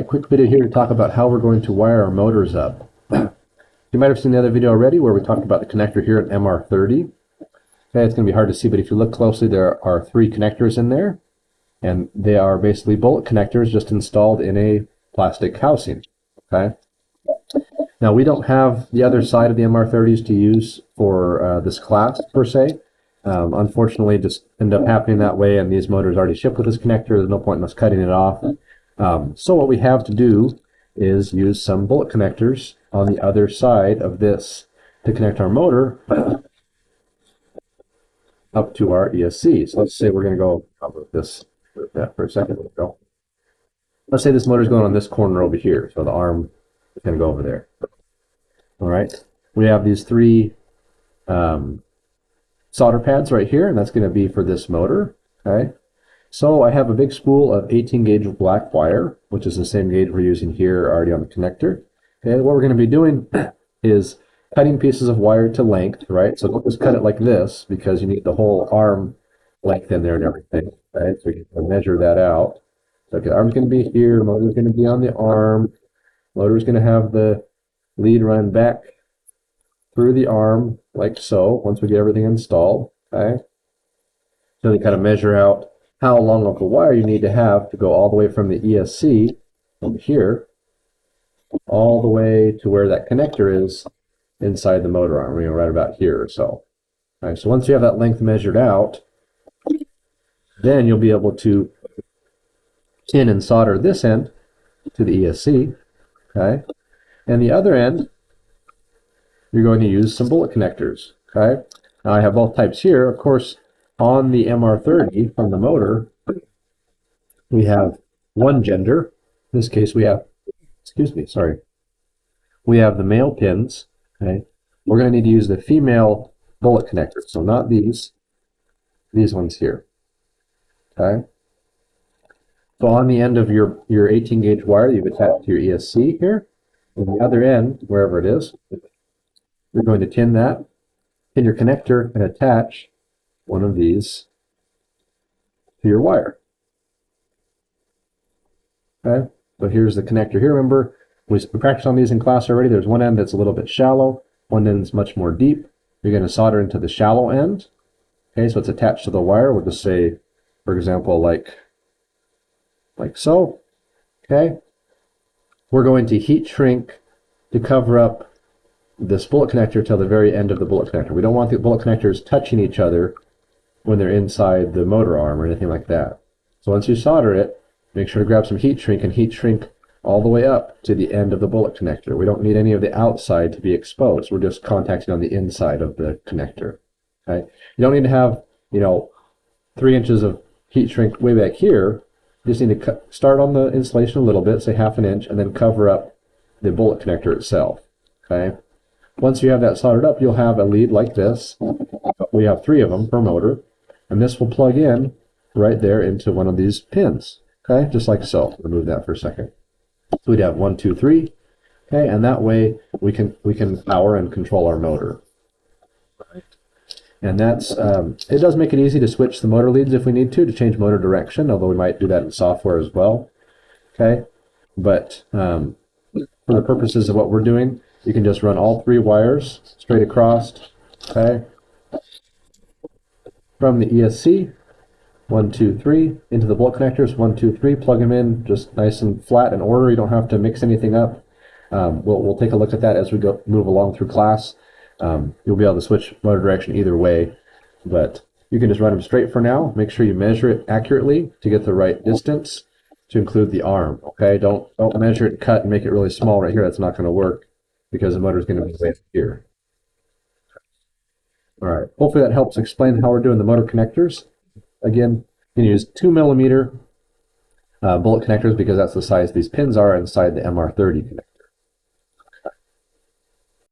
Alright, quick video here to talk about how we're going to wire our motors up. You might have seen the other video already where we talked about the connector here at MR30. Okay, it's going to be hard to see, but if you look closely, there are 3 connectors in there, and they are basically bullet connectors just installed in a plastic housing. Okay. Now we don't have the other side of the MR30s to use for this class per se. Unfortunately, just ended up happening that way, and these motors already ship with this connector. There's no point in us cutting it off. So what we have to do is use some bullet connectors on the other side of this to connect our motor up to our ESC. So let's say we're going to go cover this for a second. Go. Let's say this motor is going on this corner over here, so the arm is going to go over there. All right. We have these 3 solder pads right here, and that's going to be for this motor. Okay. So I have a big spool of 18 gauge black wire, which is the same gauge we're using here already on the connector. Okay, what we're going to be doing is cutting pieces of wire to length, right? So don't just cut it like this, because you need the whole arm length in there and everything, right? So you can measure that out. So the arm's going to be here, the motor's going to be on the arm, motor's going to have the lead run back through the arm, like so, once we get everything installed, okay? So you kind of measure out how long of a wire you need to have to go all the way from the ESC over here all the way to where that connector is inside the motor arm, right about here or so. All right, so once you have that length measured out, then you'll be able to tin and solder this end to the ESC, okay? And the other end, you're going to use some bullet connectors, okay? Now I have both types here. Of course, on the MR30 from the motor, we have one gender. In this case, we have, we have the male pins. Okay, we're going to need to use the female bullet connectors. So not these ones here. Okay. So on the end of your 18 gauge wire, you've attached to your ESC here. On the other end, wherever it is, you're going to tin that, tin your connector, and attach one of these to your wire. Okay, so here's the connector here. Remember, we practiced on these in class already. There's one end that's a little bit shallow, one end is much more deep. You're going to solder into the shallow end. Okay, so it's attached to the wire. We'll just say, for example, like so. Okay, we're going to heat shrink to cover up this bullet connector till the very end of the bullet connector. We don't want the bullet connectors touching each other when they're inside the motor arm or anything like that. So once you solder it, make sure to grab some heat shrink and heat shrink all the way up to the end of the bullet connector. We don't need any of the outside to be exposed. We're just contacting on the inside of the connector. Okay? You don't need to have, 3 inches of heat shrink way back here. You just need to start on the insulation a little bit, say 1/2 inch, and then cover up the bullet connector itself. Okay? Once you have that soldered up, you'll have a lead like this. We have 3 of them per motor, and this will plug in right there into one of these pins. Okay, just like so. Remove that for a second. So we'd have 1, 2, 3. Okay, and that way we can power and control our motor. Right. And that's it does make it easy to switch the motor leads if we need to change motor direction, although we might do that in software as well. Okay, but for the purposes of what we're doing, you can just run all 3 wires straight across. Okay, from the ESC. 1, 2, 3 into the bullet connectors. 1, 2, 3. Plug them in just nice and flat in order. You don't have to mix anything up. We'll take a look at that as we move along through class. You'll be able to switch motor direction either way, but you can just run them straight for now. Make sure you measure it accurately to get the right distance to include the arm. Okay, don't measure it and cut and make it really small right here. That's not going to work because the motor is going to be way up here. All right. Hopefully that helps explain how we're doing the motor connectors. Again, you can use 2mm bullet connectors because that's the size these pins are inside the MR30 connector.